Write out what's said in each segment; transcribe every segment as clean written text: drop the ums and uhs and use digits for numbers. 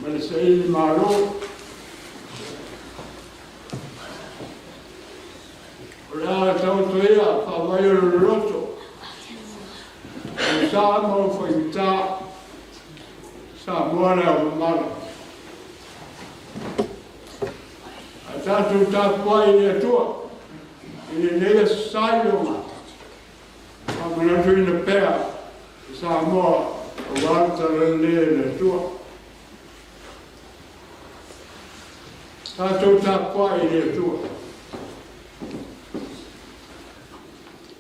ma le sei malo. Ora tau toea pa mai o loto. Sa mo foi ta Samoa o mala. Tatu ta kwai ni tua. Ini nega sailonga. Amana tu ina pea Samoa o wanta le tua. Tatu ta kwai ni tua.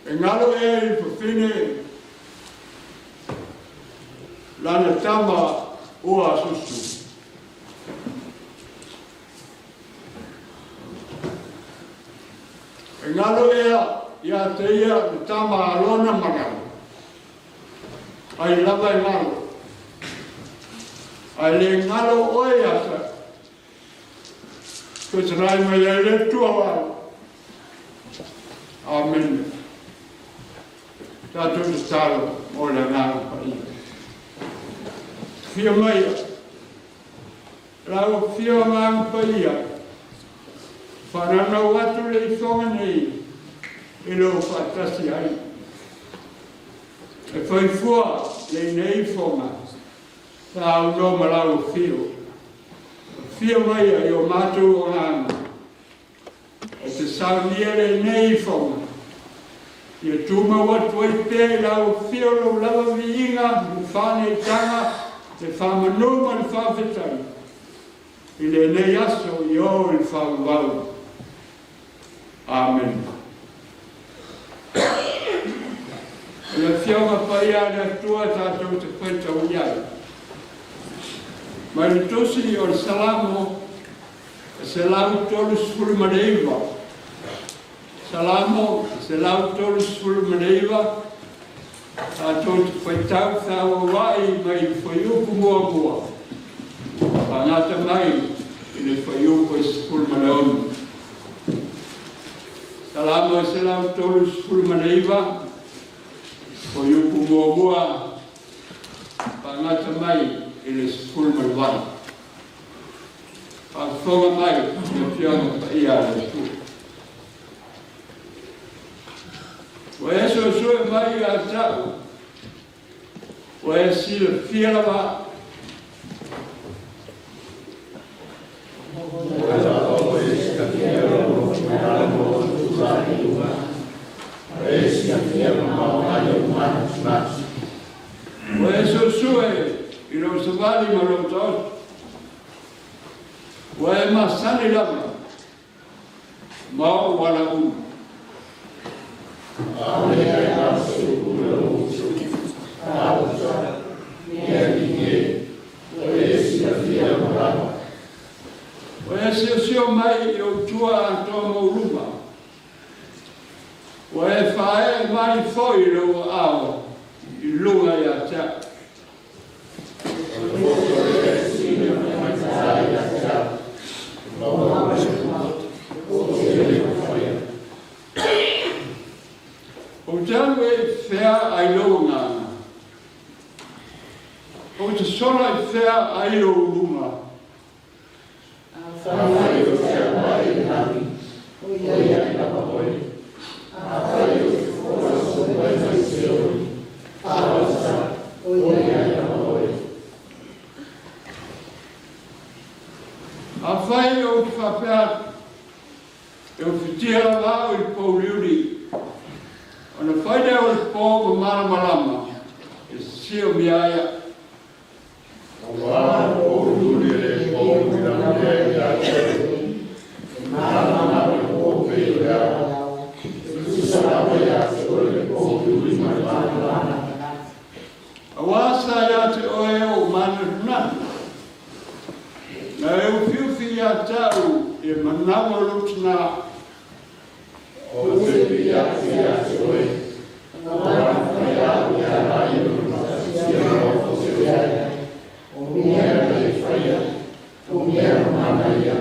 Engalo e fine lana tama ua susu. Engalo ia te ia tama alona magana. Ai lava e ngalo. Ai le ngalo oe asa. Kutsirai mai e le tua wau. Amen. Tatu te talo o le ngalo pa ia. Fia mai. Rau fia ngalo pa ia. Whanana watu le I whonga nei, e lo whatasi ai. E Faifeau le nei whonga, tāu no malau whio. Whio mai a o mātou o ngāna. E te Sauniga le nei whonga. Ia tūma watu ai pē lau whio lo lava viinga, mu whāne tanga, te whamanuma le whawhetai. I le nei aso I o le whawau. Amen. Le fiaga pai a tua tātou te whaitau iai. Mai le tosi o le salamo, se lau tolu sifuru maneiva. Salamo, se lau tolu sifuru maneiva, tātou te whaitau whaua wai mai whaiupu mua mua. Whangata mai I le whaiupu I sifuru maneonu. Salamo e se lau tolu sifuru maneiva, o yuku mua mua, pangata mai I le sifuru maneiva. Whawhonga mai, I whianga pa ia le tu. O e so sue mai a tau, o e si le whialawa, o e so sue I lo savali ma lo tot. O e masani lama, ma o wala un. Amen. O e sio mai o tua antomo uruma. O e whae mai foi lo ao I lunga I a tea. O tau e whea ai lo ngana. O te sona I whea ai lo uruma. A whai o te whapea, e o whitira wau I pouliuri. O na whaida o te pō o maramalama, e sio miaia. O wā pouliuri le pō miramea I a te, e maramalama o pō pērea, e kusarawa I a te o le pouliuri maramalama. A wāsa I a te oe o manarunana. Na e o whiwhi a tau e manawa lutuna. O te whiwhi a te oe. Na wāwhai au I a rai luna. Sia o te oe. O mea le whaia. O mea manaia.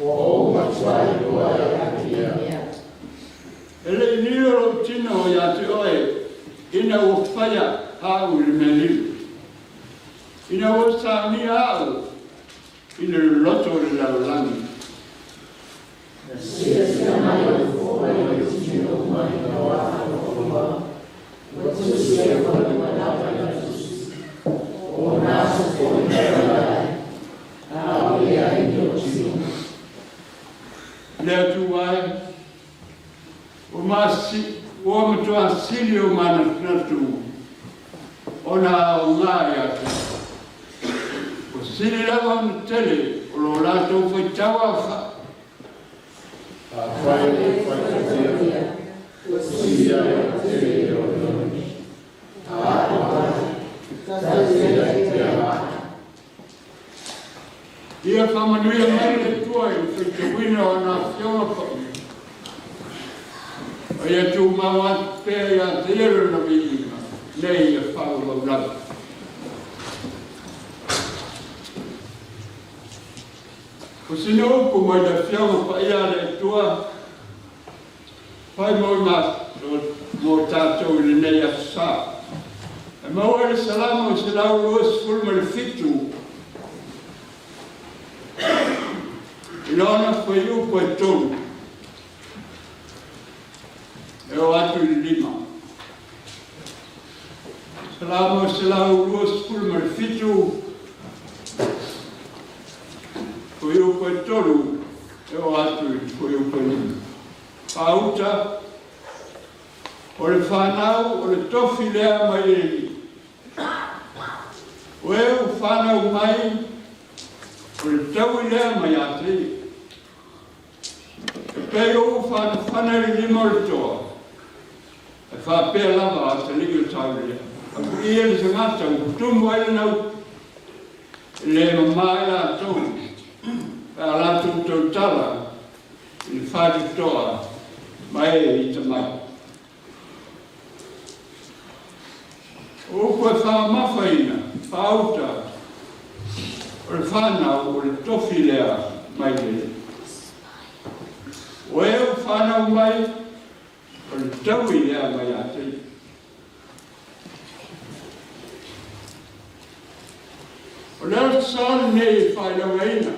O matuai loa a kia. Ele nio lo tino I a te oe. Ina o whaia au le meliu. Ina o sa ni au. I le loto le laulangi. Lea tu ai, o matua sili o mana natu, ona o ngai atu. O sili lava o tele, o lo lato foi tawa fa. Ia whamanuia mai le tua i whaitawina o nā whionga whau. O ia tū mawa pēr ia te ero na miinga, nei ia whau au rau. Ko sine upu mai le whionga wha ia le tua, whai mau ngā mō tātou i le nei a sā. E mau e le salama o se lau ruas fulma le fitu, Ilona foi o coitão. Eu acho lima. Salamo salau os pulmar fitu. Foi o coitão. Eu acho foi o coitão. Pauta. O fanau, o tofilea mai. O fanau mai. O tawilea mai ati. Pei o whanere ni moritoa. E whapea lava a te ligo taurea. A kui ele se ngata o tumu ele nau. Le mamai la tau. E a la tau tau tala. I whati toa. Mai e i te mai. O koe whamawhaina. Whauta. O le whanau o le tofi lea mai le. O e o whanau mai, o le taui lea mai a te. O leo sāle nei whainau eina.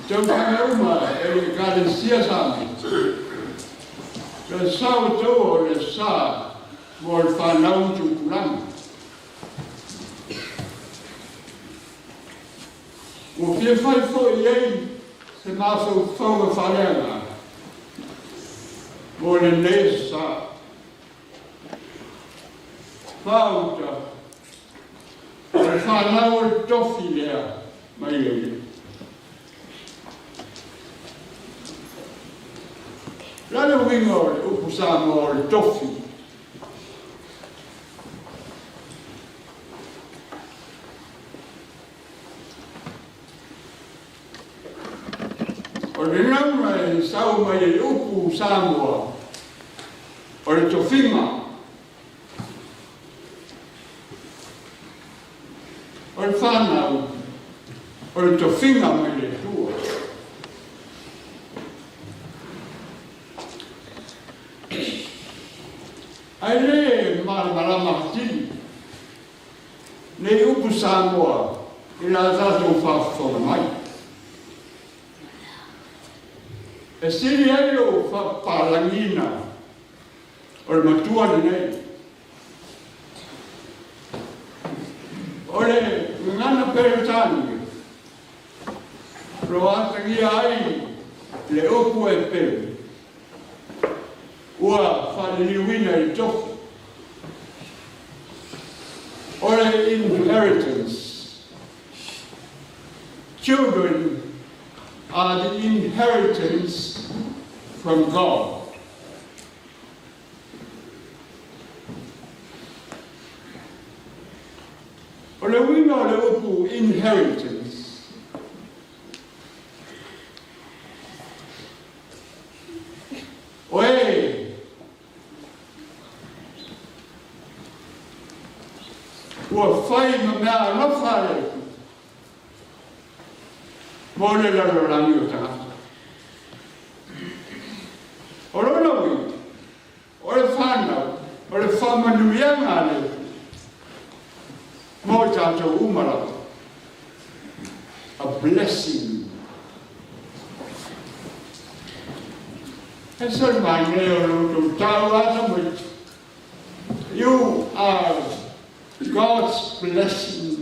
Tau kamauma e le kālensia sāmi. Le sāu tau o le sā, mo le whanau tukurama. O pia Faifeau i ei, se māwhau whaunga whareanga. Mo le nei sā. Whauta. O le whanau o le tofi lea mai ei. Lale winga o le upu Samoa o le tofi. O le nauna e sau mai e upu Samoa, o le tofinga. O le whanau, o le tofinga mai le tua. Ai le marama hatili, nei upu Samoa, i la tātou whawhawha mai. E siri ai o whapalangina o le matua nei. O le ngana peretani, ro atangia ai le opu e pere. Ua whaniliwina i tofu. O le inheritance. Children are the inheritance from God. O le winga o le upu inheritance. O e, ua whai ma mea mawhare. Mo le lalolangi o tangata. O rona ui, o le whanau, o le whamanuianga le, mo tātou umarawa. a blessing. And so my name, you are God's blessing.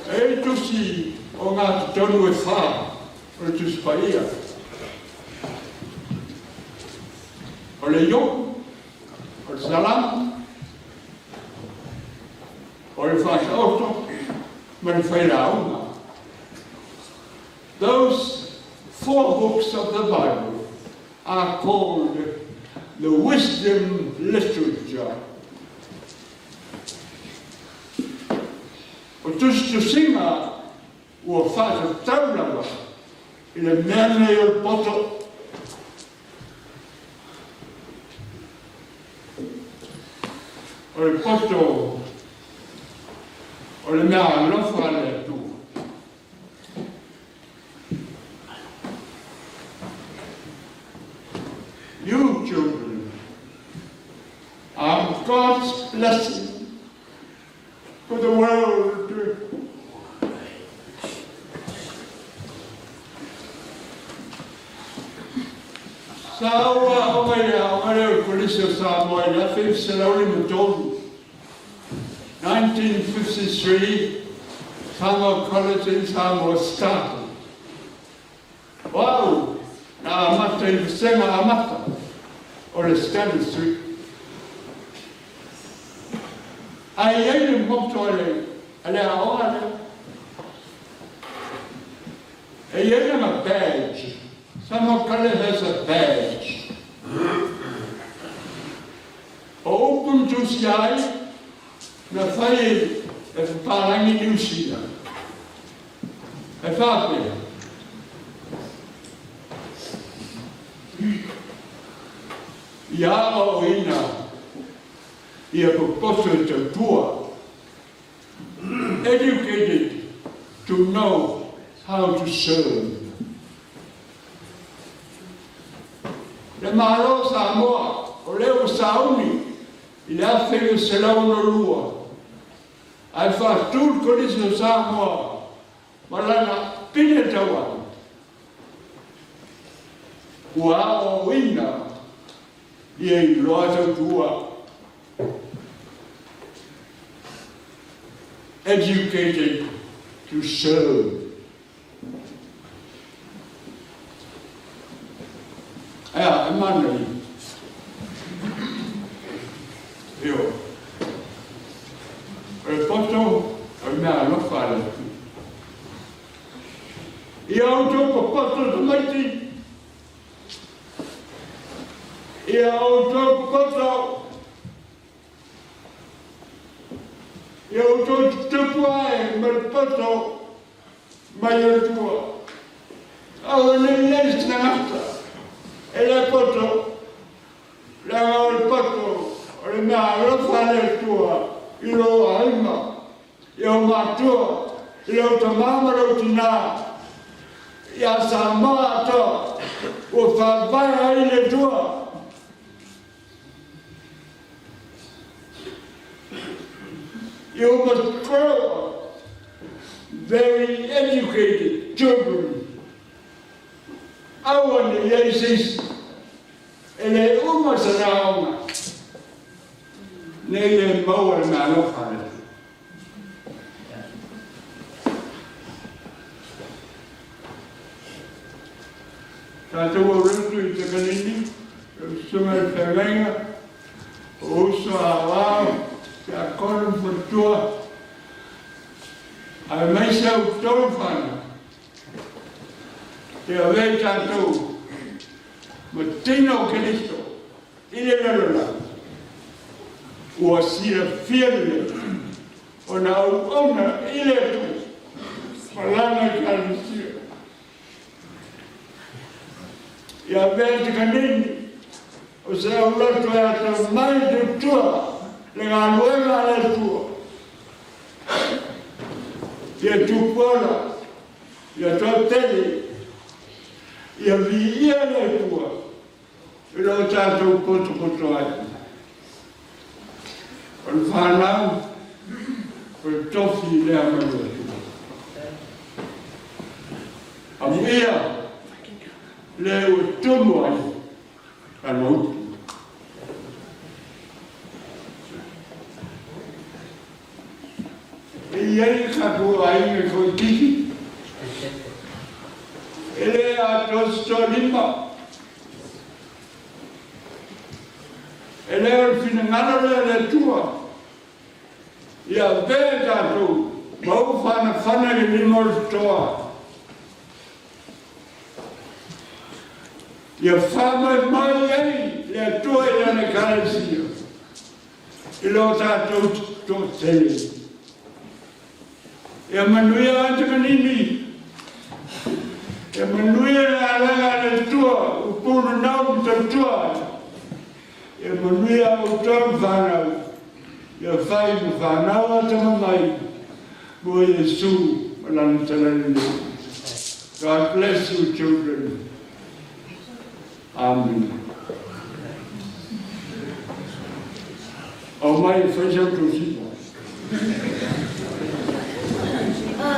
E tusi o ngā tonu e whā, o le tusi paia. O le iong, o le salam, o le whāsauto, ma le whairaunga. Those 4 books of the Bible are called the wisdom literature. O tusinga ua whātautaurawa I le mea nei o le poto. O le poto o le mea alofa le atu. You children are God's blessing for the world. Saua o Komiti Samoa na Faifeau 1953, Samoa College in Samoa started. Wow! Na amata I whasenga amata o le Standard Street. Ai ele moto ale aoa e ele a badge. Samoa College has a badge. Open to sky, na whai e whaparangi niusia. E whapea. Ia o ina, ia popoto te tua, educated to know how to serve. Le malo Samoa, o leo sauni, I le awhenge se lau no lua. Ai whātul Komiti Samoa, malana pine tawa. Ua o ina, ia I loa tau tua. Educated to serve. Ea, e manei. Io. E poto, e mea alofa ale. Ia auto poto te maiti. Ia auto poto. Ia auto tupuae me poto mai o tua. Au ne nes na ngata. E le poto, le ngau le poto, o le mea alofa ale tua, I lo aima, I o matua, I lo tamamaro tina, I a Samoa ato, o whawai ai le tua. You must grow very educated children. Awan I Iesus, e le uma saraonga, nei le maua me alofa ale. Tātou o rintu I te kanini, sunga I whenga, o uso a wao, te a kono whatua, a mai sau tolu whana. Te a wei tātou, ma tino Kristo, I le lalona, ua sira whiarele, o na ona I le tu, malanga kārisira. Ia wei te kanini, o se au loto e ata mai te tua, le ngā nuenga ale tua. Ia tupora, ia tau tele, ia vi ia le tua, I lo tātou koto ai. O le whanau, o le tofi lea marua. A mea, le o tumu ai, a mautu. E iei kako ai me koe kiki. Ele a tosto lima. Ele o finangana le tua. Ia vea tātou, mau whana i lima o toa. Ia whamai mai ei, le tua i ane karesia. I lo tātou tō tele. Ia manuia ante manini. Ia manuia le alanga le tua, upuru nau ta tua. Ia manuia o tau whanau. Ia whai mu whanau ata mamai. Mo Yesu, malana talani. God bless you, children. Amen. O mai whaisau tō sipa. Hey!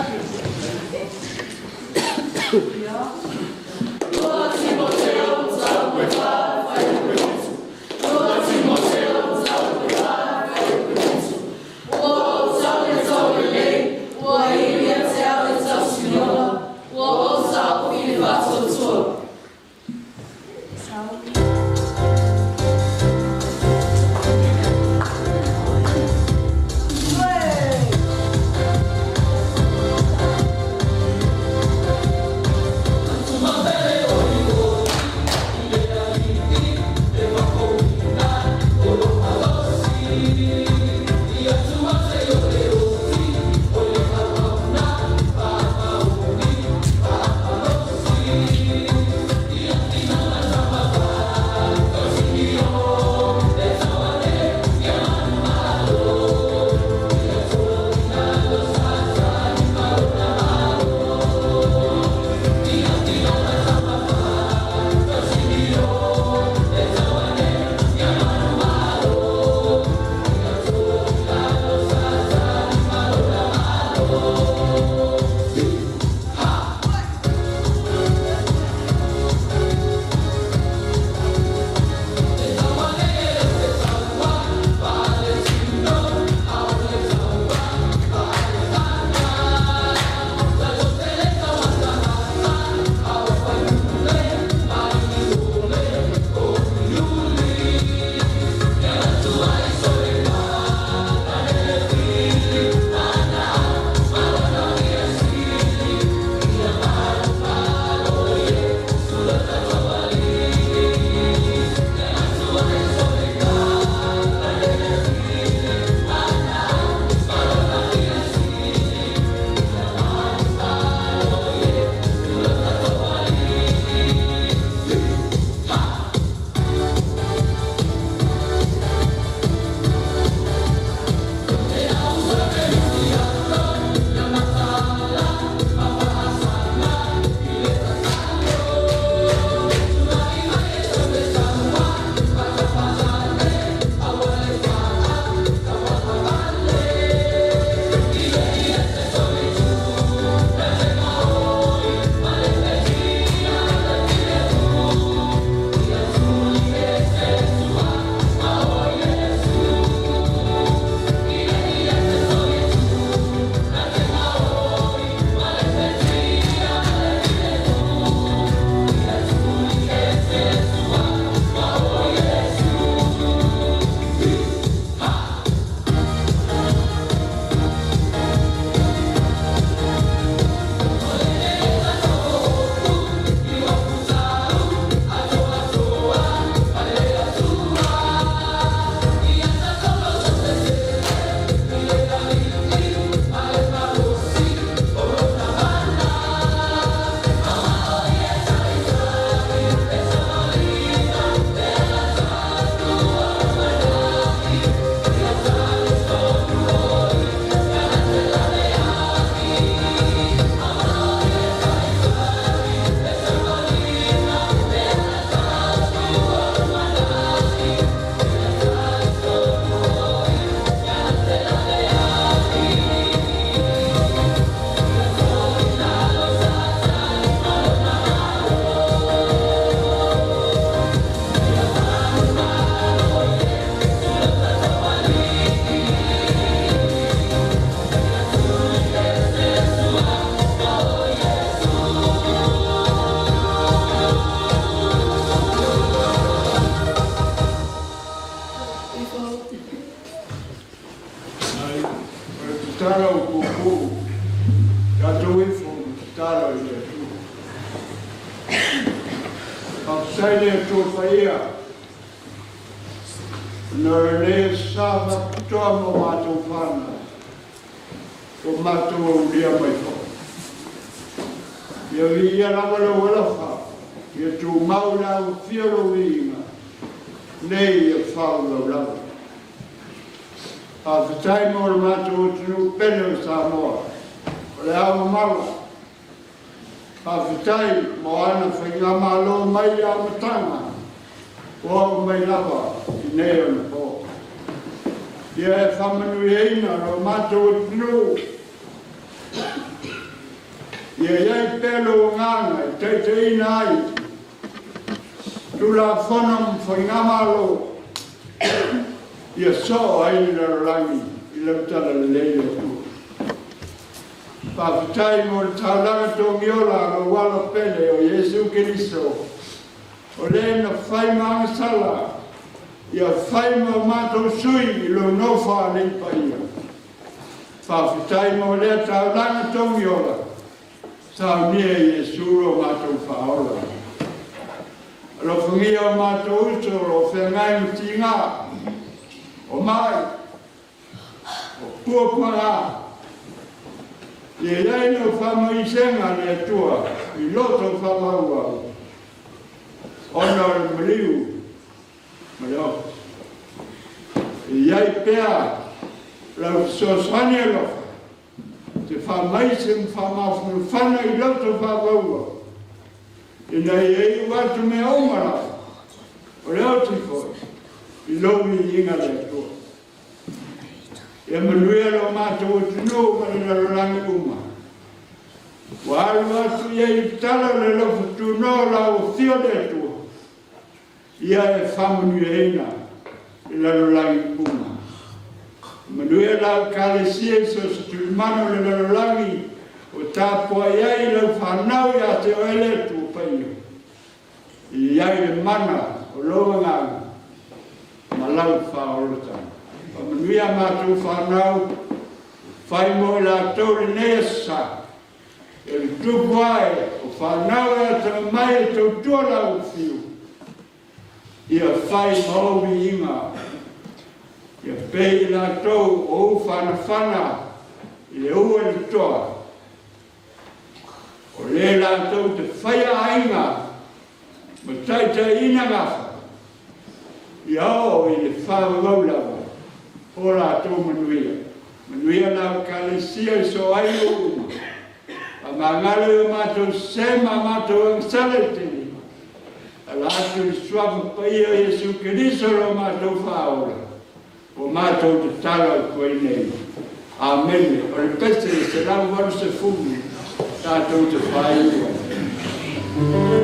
Afsaide to Faia. Nore Sava Tomo Mato Fana. O Mato Dia Maifo. Ia Ravalo Walafa. Ia tu Maula Fioro Vima. Nei a Faulo Lava. A Fatai Mor Mato to Penisione Samoa. O Leao Mala. A Fatai Moana Whaingamalo Mai Amatanga. O Mai Lava. Nei on the ball. Ia Faamisionare o Mato Tnu. Ia iai pelo nganga, Toeaina ai. Tula whanam whaingamalo. Ia so ai na rangi, I lautala lele tu. Whawhitai mo le taulanga tō ngiola no wala pele o Jesu Kiriso. O le na whai mangasala. Ia whai mo mato sui I lo nofa nei paia. Whawhitai mo le taulanga tō ngiola. Saunia Jesu ro mato whaola. Lo whangia o mato uso lo whengai mutinga. O mai. O puapanga. Ia iai no whamaisenga ne tua. I loto whamaua. Ona o maliu. Malio. Iai pea. Lau sosania lofa. Te whamaisen whamafunu whana I loto whamaua. Ina iei watu me omara. O leo tifoi. I lomi inga le tua. Ia manuia lo mātou tino marina lo rangi uma. Waru atu iei tala le lofu tuno la o fio le tua. Ia e Faamisionare I la lo rangi uma. Manuia la kalesia so tulimano le lo rangi o tāpua iai lo whanau ia te oele tua paio. Iai le mana o loa ngāga. Malau whaolotanga. Manuia mātou whanau, whai mo la tōre neasa. E le tupu ai, o whanau e ta mai e tau tuala o whiu. Ia whai maomi inga. Ia pei la tau o whana, I le ua le toa. O le la tau te whaia ainga, ma taita ina ngafa. Ia o I le whawau lava. Ora tō manuia. Manuia nā kalesia so ai o uma. A mangale o mātou sema mātou angsale tini. A lātou I suafa paia Jesu Kiriso ro mātou whaola. O mātou te tala koe nei. Amen. O le pese se lau waru se fumi. Tātou te whaiua. Yes.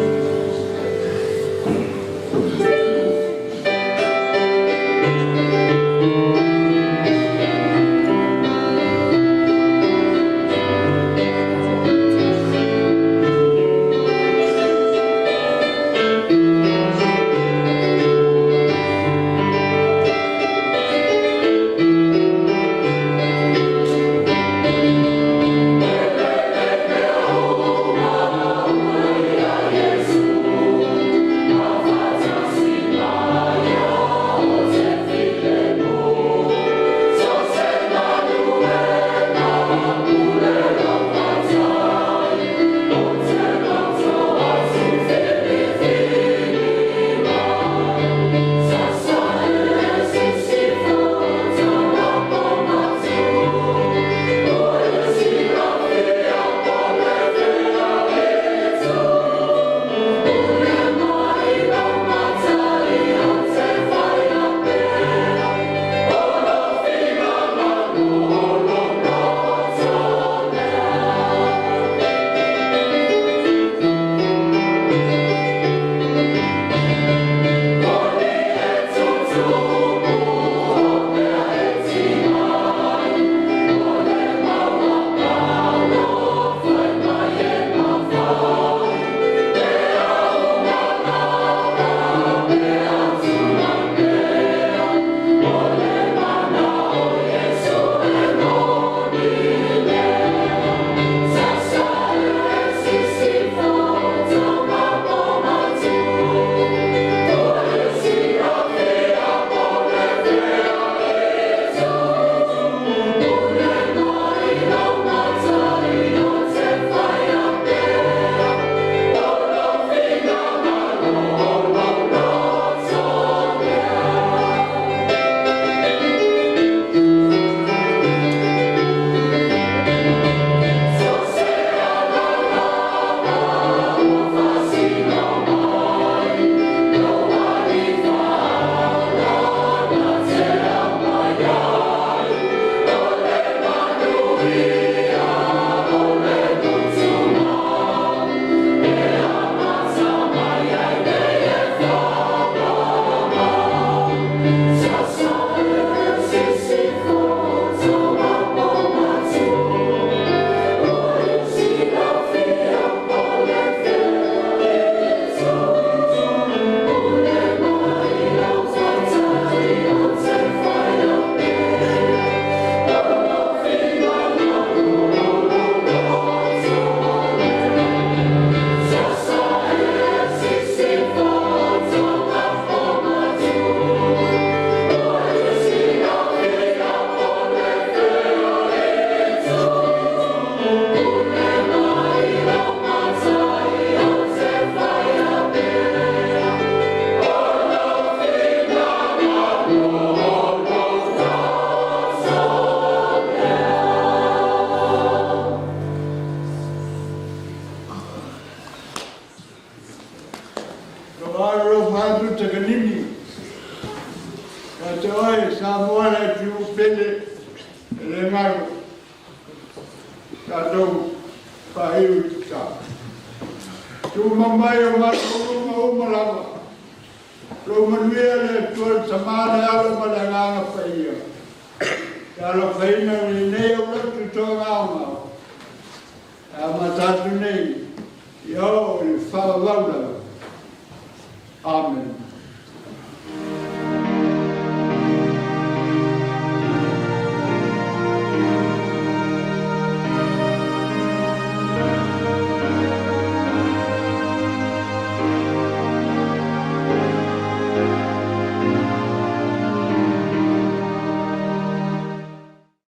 lo fatu takanini. Kata oi Samoa la tiu pele le ngaro. Kato pahiu ta. Tu mamai o mato malama. Lo manuia le tuan samana alo malanga paia. Alo paina ni nei o tu tonga. Amatatu nei. Yo, il fa Amen.